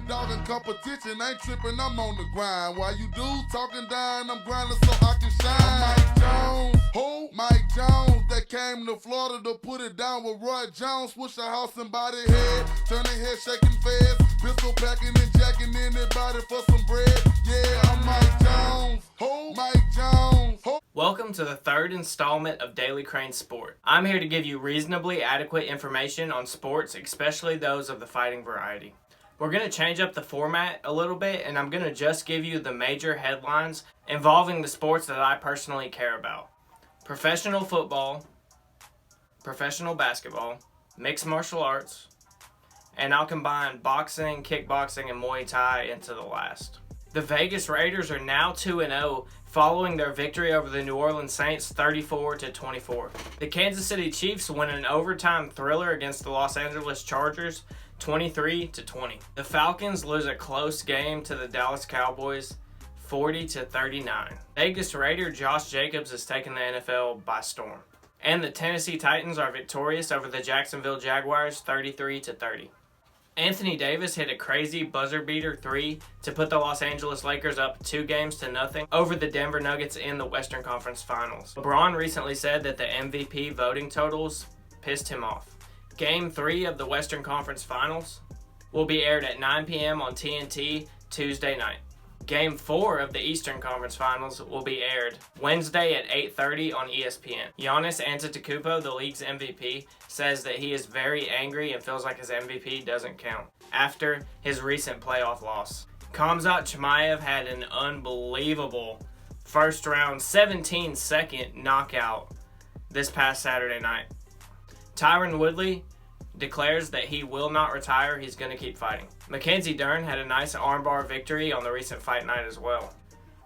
top dog in competition, ain't tripping, I'm on the grind. While you dudes talking down, I'm grinding so I can shine. I'm Mike Jones, who? Mike Jones, that came to Florida to put it down with Roy Jones. Switch a house and body head, turning head shaking fast, pistol packing and jacking anybody for some bread. Yeah, I'm Mike Jones, who? Mike Jones, who? Welcome to the third installment of Daily Crane Sport. I'm here to give you reasonably adequate information on sports, especially those of the fighting variety. We're going to change up the format a little bit, and I'm going to just give you the major headlines involving the sports that I personally care about. Professional football, professional basketball, mixed martial arts, and I'll combine boxing, kickboxing, and Muay Thai into the last. The Vegas Raiders are now 2-0 following their victory over the New Orleans Saints 34-24. The Kansas City Chiefs win an overtime thriller against the Los Angeles Chargers 23-20. The Falcons lose a close game to the Dallas Cowboys 40-39. Vegas Raider Josh Jacobs has taken the NFL by storm. And the Tennessee Titans are victorious over the Jacksonville Jaguars 33-30. Anthony Davis hit a crazy buzzer beater 3 to put the Los Angeles Lakers up 2-0 over the Denver Nuggets in the Western Conference Finals. LeBron recently said that the MVP voting totals pissed him off. Game 3 of the Western Conference Finals will be aired at 9 p.m. on TNT Tuesday night. Game 4 of the Eastern Conference Finals will be aired Wednesday at 8:30 on ESPN. Giannis Antetokounmpo, the league's MVP, says that he is very angry and feels like his MVP doesn't count after his recent playoff loss. Khamzat had an unbelievable first round 17-second knockout this past Saturday night. Tyron Woodley declares that he will not retire, he's going to keep fighting. Mackenzie Dern had a nice armbar victory on the recent fight night as well.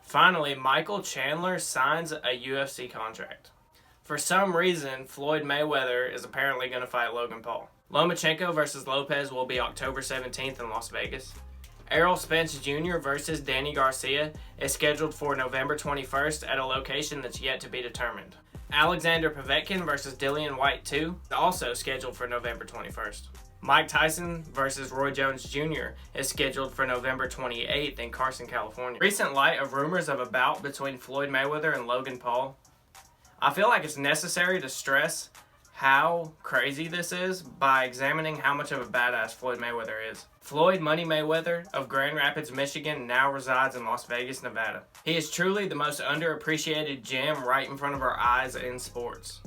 Finally, Michael Chandler signs a UFC contract. For some reason, Floyd Mayweather is apparently going to fight Logan Paul. Lomachenko versus Lopez will be October 17th in Las Vegas. Errol Spence Jr. versus Danny Garcia is scheduled for November 21st at a location that's yet to be determined. Alexander Povetkin versus Dillian White 2 is also scheduled for November 21st. Mike Tyson versus Roy Jones Jr. is scheduled for November 28th in Carson, California. Recent light of rumors of a bout between Floyd Mayweather and Logan Paul. I feel like it's necessary to stress how crazy this is by examining how much of a badass Floyd Mayweather is. Floyd Money Mayweather of Grand Rapids, Michigan now resides in Las Vegas, Nevada. He is truly the most underappreciated gem right in front of our eyes in sports.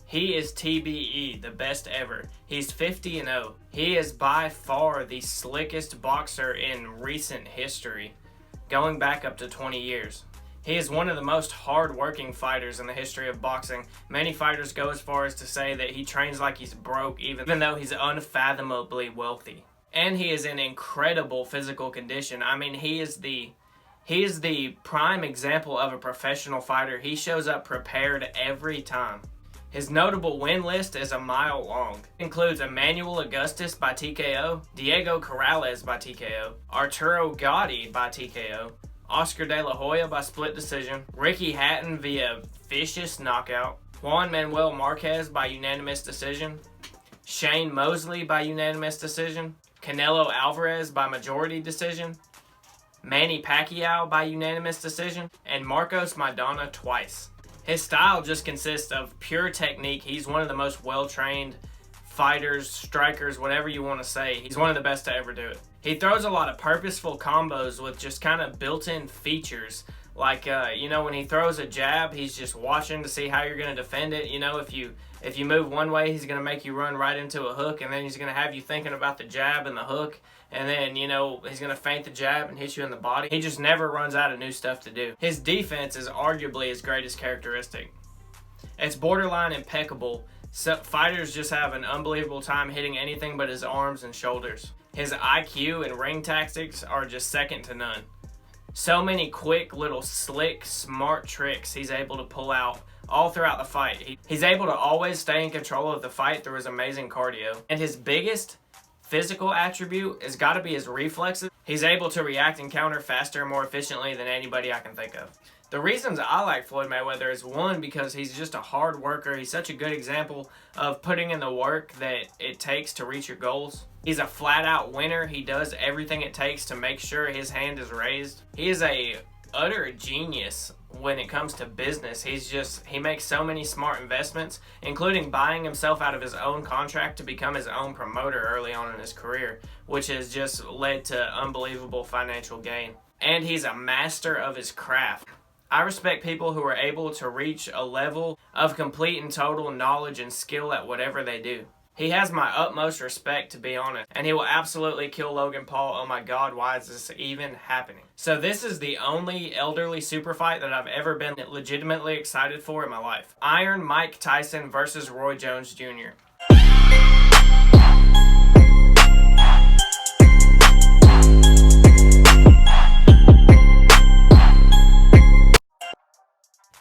He is TBE, the best ever. He's 50-0. He is by far the slickest boxer in recent history, going back up to 20 years. He is one of the most hard-working fighters in the history of boxing. Many fighters go as far as to say that he trains like he's broke, even though he's unfathomably wealthy. And he is in incredible physical condition. I mean, he is the prime example of a professional fighter. He shows up prepared every time. His notable win list is a mile long. It includes Emmanuel Augustus by TKO, Diego Corrales by TKO, Arturo Gatti by TKO, Oscar De La Hoya by split decision, Ricky Hatton via vicious knockout, Juan Manuel Marquez by unanimous decision, Shane Mosley by unanimous decision, Canelo Alvarez by majority decision, Manny Pacquiao by unanimous decision, and Marcos Maidana twice. His style just consists of pure technique. He's one of the most well-trained fighters, strikers, whatever you want to say. He's one of the best to ever do it. He throws a lot of purposeful combos with just kind of built-in features Like, when he throws a jab, he's just watching to see how you're going to defend it. If you move one way, he's going to make you run right into a hook, and then he's going to have you thinking about the jab and the hook, and then, he's going to feint the jab and hit you in the body. He just never runs out of new stuff to do. His defense is arguably his greatest characteristic. It's borderline impeccable. So fighters just have an unbelievable time hitting anything but his arms and shoulders. His IQ and ring tactics are just second to none. So many quick, little, slick, smart tricks he's able to pull out all throughout the fight. He's able to always stay in control of the fight through his amazing cardio. And his biggest physical attribute has got to be his reflexes. He's able to react and counter faster and more efficiently than anybody I can think of. The reasons I like Floyd Mayweather is, one, because he's just a hard worker. He's such a good example of putting in the work that it takes to reach your goals. He's a flat-out winner. He does everything it takes to make sure his hand is raised. He is a utter genius when it comes to business. He makes so many smart investments, including buying himself out of his own contract to become his own promoter early on in his career, which has just led to unbelievable financial gain. And he's a master of his craft. I respect people who are able to reach a level of complete and total knowledge and skill at whatever they do. He has my utmost respect, to be honest, and he will absolutely kill Logan Paul. Oh my God, why is this even happening? So this is the only elderly super fight that I've ever been legitimately excited for in my life. Iron Mike Tyson versus Roy Jones Jr.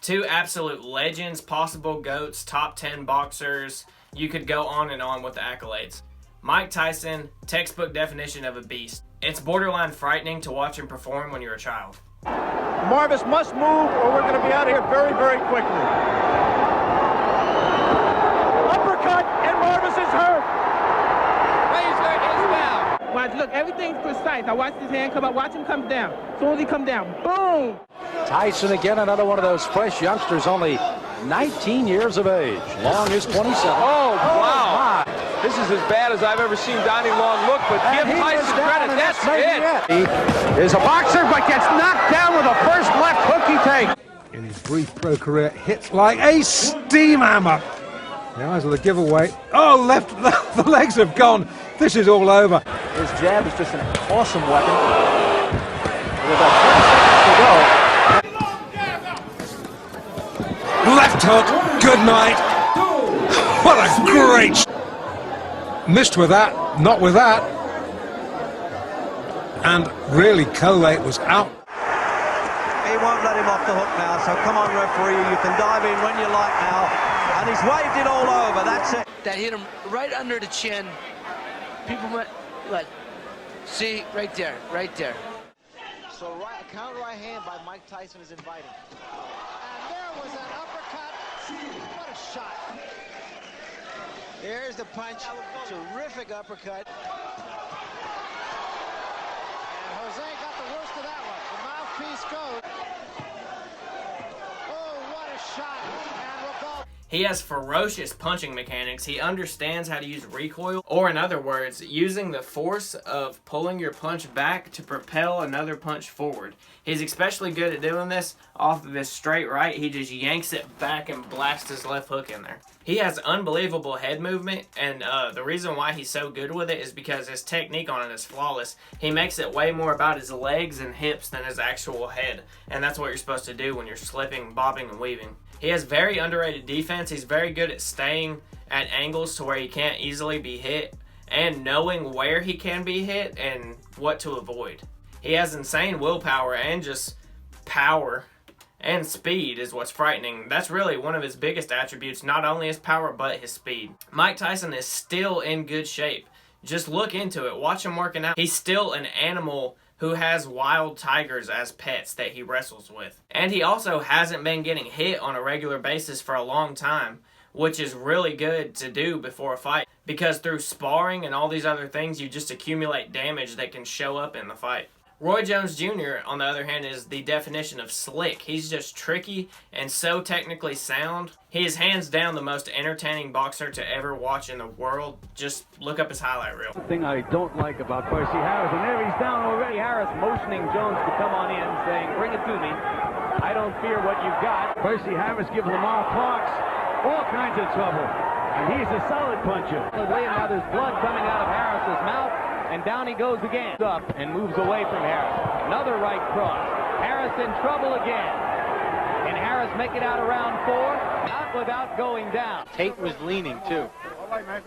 Two absolute legends, possible GOATs, top 10 boxers. You could go on and on with the accolades. Mike Tyson, textbook definition of a beast. It's borderline frightening to watch him perform when you're a child. Marvis must move or we're going to be out of here very, very quickly. Uppercut, and Marvis is hurt. Razor is down. Watch, look, everything's precise. I watch his hand come up, watch him come down. As soon as he come down, boom! Tyson again, another one of those fresh youngsters, only 19 years of age. Long is 27. Oh, wow. This is as bad as I've ever seen Donnie Long look, but give Tyson credit. That's it. He is a boxer, but gets knocked down with the first left hook he takes. In his brief pro career, hits like a steam hammer. The eyes of the giveaway. Oh, left, the legs have gone. This is all over. His jab is just an awesome weapon. With about 20 seconds to go. Left hook, good night. What a great... Missed with that, not with that. And really, Colate was out. He won't let him off the hook now, so come on, referee, you can dive in when you like now. And he's waved it all over, that's it. That hit him right under the chin. People went, what? See, right there, right there. So a counter right hand by Mike Tyson is inviting. And there was an uppercut. What a shot. Here's the punch. Terrific uppercut. And Jose got the worst of that one. The mouthpiece goes. Oh, what a shot. And Revolver. He has ferocious punching mechanics. He understands how to use recoil, or in other words, using the force of pulling your punch back to propel another punch forward. He's especially good at doing this off of his straight right. He just yanks it back and blasts his left hook in there. He has unbelievable head movement, and the reason why he's so good with it is because his technique on it is flawless. He makes it way more about his legs and hips than his actual head, and that's what you're supposed to do when you're slipping, bobbing, and weaving. He has very underrated defense. He's very good at staying at angles to where he can't easily be hit, and knowing where he can be hit and what to avoid. He has insane willpower and just power. And speed is what's frightening. That's really one of his biggest attributes, not only his power, but his speed. Mike Tyson is still in good shape. Just look into it. Watch him working out. He's still an animal who has wild tigers as pets that he wrestles with. And he also hasn't been getting hit on a regular basis for a long time, which is really good to do before a fight. Because through sparring and all these other things, you just accumulate damage that can show up in the fight. Roy Jones Jr., on the other hand, is the definition of slick. He's just tricky and so technically sound. He is hands down the most entertaining boxer to ever watch in the world. Just look up his highlight reel. The thing I don't like about Percy Harris, and there he's down already. Harris motioning Jones to come on in, saying, bring it to me. I don't fear what you've got. Percy Harris gives Lamar Parks all kinds of trouble. And he's a solid puncher. Now there's blood coming out of Harris's mouth, and down he goes again. Up and moves away from Harris. Another right cross. Harris in trouble again. And Harris make it out around 4, not without going down. Tate was leaning, too.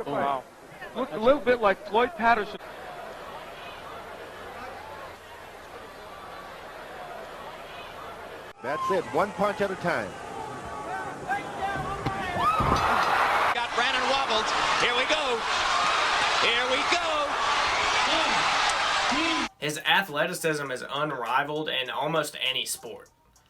Oh, wow. Looked a little bit like Floyd Patterson. That's it, one punch at a time. Got Brandon wobbled. Here we go. Here we go. His athleticism is unrivaled in almost any sport,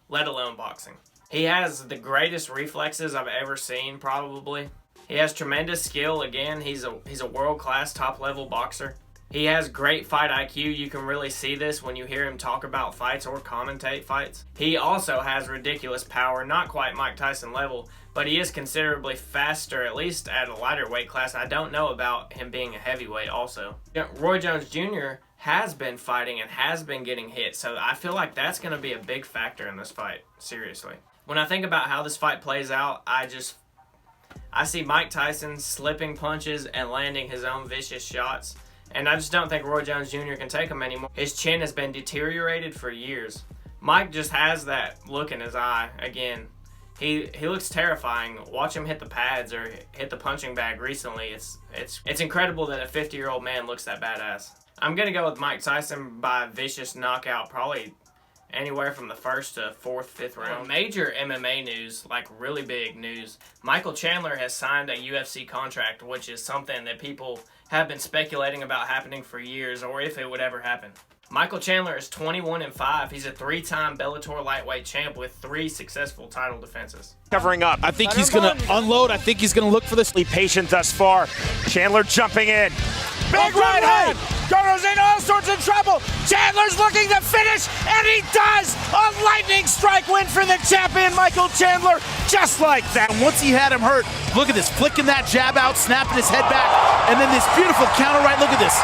let alone boxing. He has the greatest reflexes I've ever seen, probably. He has tremendous skill. Again, he's a world-class top-level boxer. He has great fight IQ. You can really see this when you hear him talk about fights or commentate fights. He also has ridiculous power, not quite Mike Tyson level, but he is considerably faster, at least at a lighter weight class. I don't know about him being a heavyweight also. Roy Jones Jr. has been fighting and has been getting hit, so I feel like that's going to be a big factor in this fight, seriously. When I think about how this fight plays out, I see Mike Tyson slipping punches and landing his own vicious shots. And I just don't think Roy Jones Jr. can take him anymore. His chin has been deteriorated for years. Mike just has that look in his eye again. He looks terrifying. Watch him hit the pads or hit the punching bag recently. It's incredible that a 50-year-old man looks that badass. I'm gonna go with Mike Tyson by vicious knockout, probably anywhere from the 1st to 4th, 5th round. Major MMA news, like really big news. Michael Chandler has signed a UFC contract, which is something that people have been speculating about happening for years, or if it would ever happen. Michael Chandler is 21-5. He's a 3-time Bellator lightweight champ with 3 successful title defenses. Covering up. I think he's going to unload. I think he's going to look for this. Patient thus far. Chandler jumping in. Big right hand. Goes in all sorts of trouble. Chandler's looking to finish, and he does. A lightning strike win for the champion, Michael Chandler, just like that. And once he had him hurt, look at this, flicking that jab out, snapping his head back, and then this beautiful counter right. Look at this.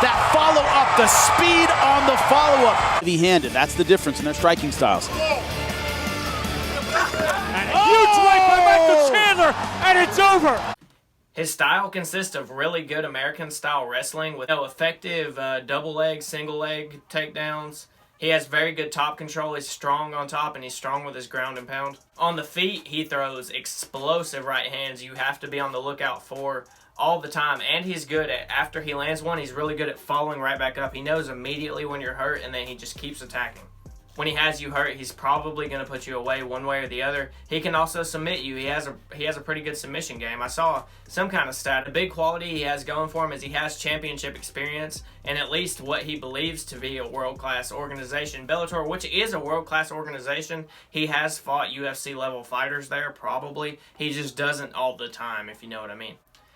That follow-up, the speed on the follow-up. Heavy-handed, that's the difference in their striking styles. And a huge right by Michael Chandler, and it's over. His style consists of really good American-style wrestling with effective double leg, single leg takedowns. He has very good top control. He's strong on top, and he's strong with his ground and pound. On the feet, he throws explosive right hands you have to be on the lookout for all the time. And he's good at, after he lands one, he's really good at following right back up. He knows immediately when you're hurt, and then he just keeps attacking. When he has you hurt, he's probably going to put you away one way or the other. He can also submit you. He has a pretty good submission game. I saw some kind of stat. The big quality he has going for him is he has championship experience and at least what he believes to be a world-class organization. Bellator, which is a world-class organization, he has fought UFC-level fighters there, probably. He just doesn't all the time, if you know what I mean.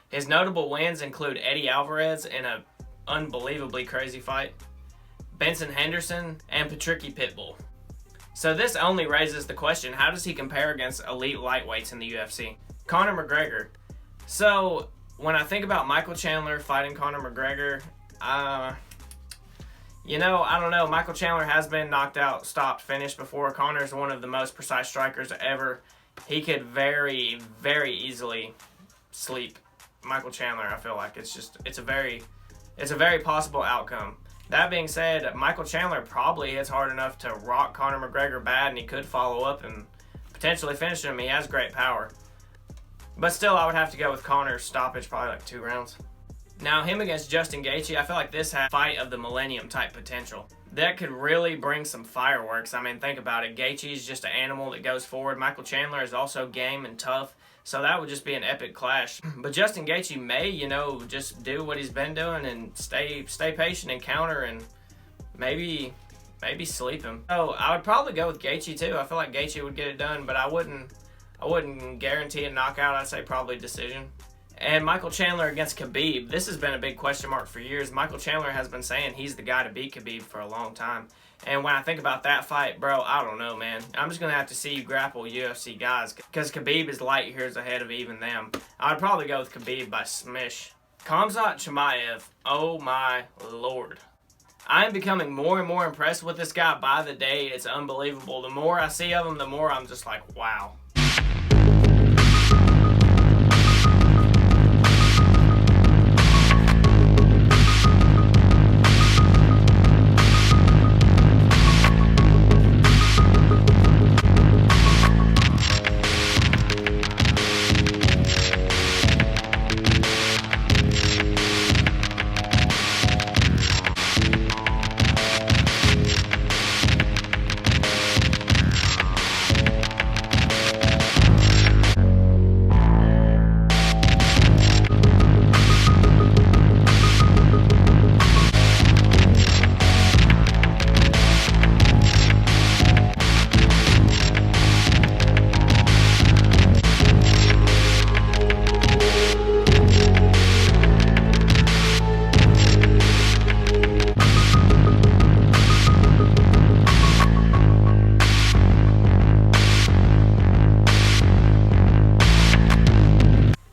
His notable wins include Eddie Alvarez in an unbelievably crazy fight, Benson Henderson, and Patricky Pitbull. So this only raises the question, how does he compare against elite lightweights in the UFC? Conor McGregor. So when I think about Michael Chandler fighting Conor McGregor, I don't know. Michael Chandler has been knocked out, stopped, finished before. Conor's one of the most precise strikers ever. He could very, very easily sleep Michael Chandler. I feel like it's a very possible outcome. That being said, Michael Chandler probably hits hard enough to rock Conor McGregor bad, and he could follow up and potentially finish him. He has great power. But still, I would have to go with Conor's stoppage, probably like 2 rounds. Now, him against Justin Gaethje, I feel like this has fight of the millennium type potential. That could really bring some fireworks. I mean, think about it. Gaethje's just an animal that goes forward. Michael Chandler is also game and tough. So that would just be an epic clash. But Justin Gaethje may, just do what he's been doing and stay patient and counter and maybe sleep him. So I would probably go with Gaethje too. I feel like Gaethje would get it done, but I wouldn't guarantee a knockout. I'd say probably decision. And Michael Chandler against Khabib. This has been a big question mark for years. Michael Chandler has been saying he's the guy to beat Khabib for a long time. And when I think about that fight, bro, I don't know, man. I'm just going to have to see you grapple UFC guys because Khabib is light years ahead of even them. I'd probably go with Khabib by smish. Khamzat Chimaev, oh my lord. I'm becoming more and more impressed with this guy by the day. It's unbelievable. The more I see of him, the more I'm just like, wow.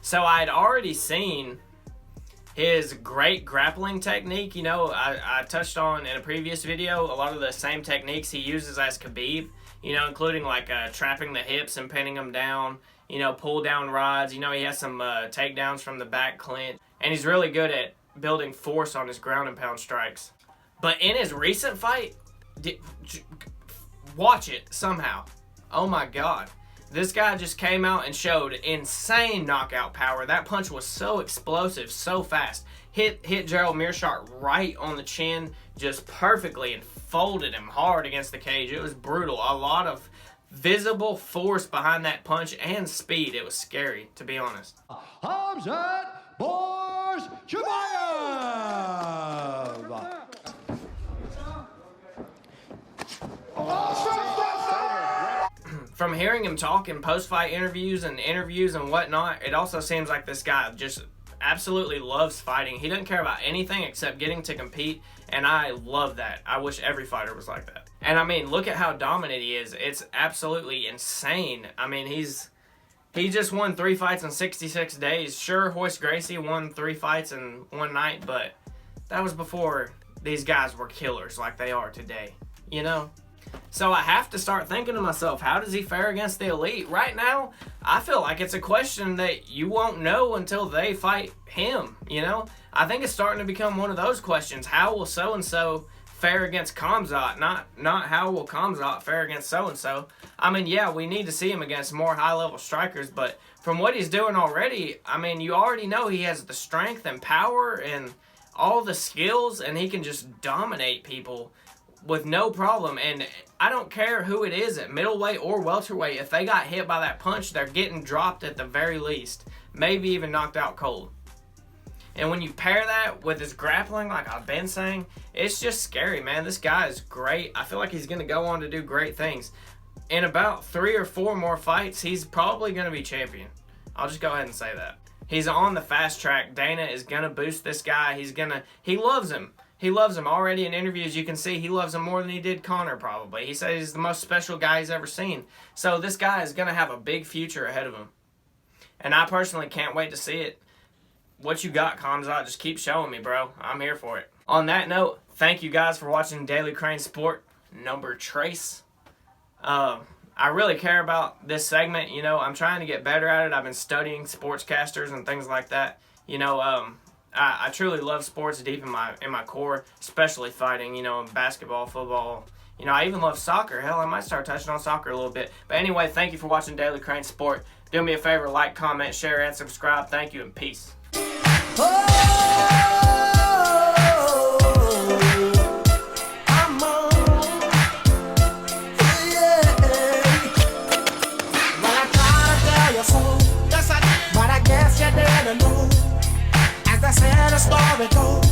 So I had already seen his great grappling technique. You know, I touched on in a previous video a lot of the same techniques he uses as Khabib, you know, including like trapping the hips and pinning them down, you know, pull down rods. You know, he has some takedowns from the back clinch, and he's really good at building force on his ground and pound strikes. But in his recent fight, watch it somehow. Oh my God. This guy just came out and showed insane knockout power. That punch was so explosive, so fast. Hit Gerald Meerschaert right on the chin, just perfectly, and folded him hard against the cage. It was brutal. A lot of visible force behind that punch and speed. It was scary, to be honest. Khamzat Borshibayev. From hearing him talk in post-fight interviews and whatnot, it also seems like this guy just absolutely loves fighting. He doesn't care about anything except getting to compete, and I love that. I wish every fighter was like that. And I mean, look at how dominant he is. It's absolutely insane. I mean, he just won 3 fights in 66 days. Sure, Royce Gracie won 3 fights in one night, but that was before these guys were killers like they are today, you know? So I have to start thinking to myself, how does he fare against the elite? Right now, I feel like it's a question that you won't know until they fight him, you know? I think it's starting to become one of those questions. How will so-and-so fare against Khamzat? Not how will Khamzat fare against so-and-so. I mean, yeah, we need to see him against more high-level strikers, but from what he's doing already, I mean, you already know he has the strength and power and all the skills, and he can just dominate people with no problem. And I don't care who it is at middleweight or welterweight. If they got hit by that punch, they're getting dropped at the very least. Maybe even knocked out cold. And when you pair that with his grappling, like I've been saying, it's just scary, man. This guy is great. I feel like he's going to go on to do great things. In about 3 or 4 more fights, he's probably going to be champion. I'll just go ahead and say that. He's on the fast track. Dana is going to boost this guy. He loves him. He loves him. Already in interviews, you can see he loves him more than he did Conor, probably. He says he's the most special guy he's ever seen. So this guy is going to have a big future ahead of him. And I personally can't wait to see it. What you got, Khamzat? Just keep showing me, bro. I'm here for it. On that note, thank you guys for watching Daily Crane Sport number trace. I really care about this segment. You know, I'm trying to get better at it. I've been studying sportscasters and things like that. You know, I truly love sports deep in my core, especially fighting, you know, basketball, football. You know, I even love soccer. Hell, I might start touching on soccer a little bit. But anyway, thank you for watching Daily Crane Sport. Do me a favor, like, comment, share, and subscribe. Thank you, and peace. But I guess you didn't know. As I said, the story goes.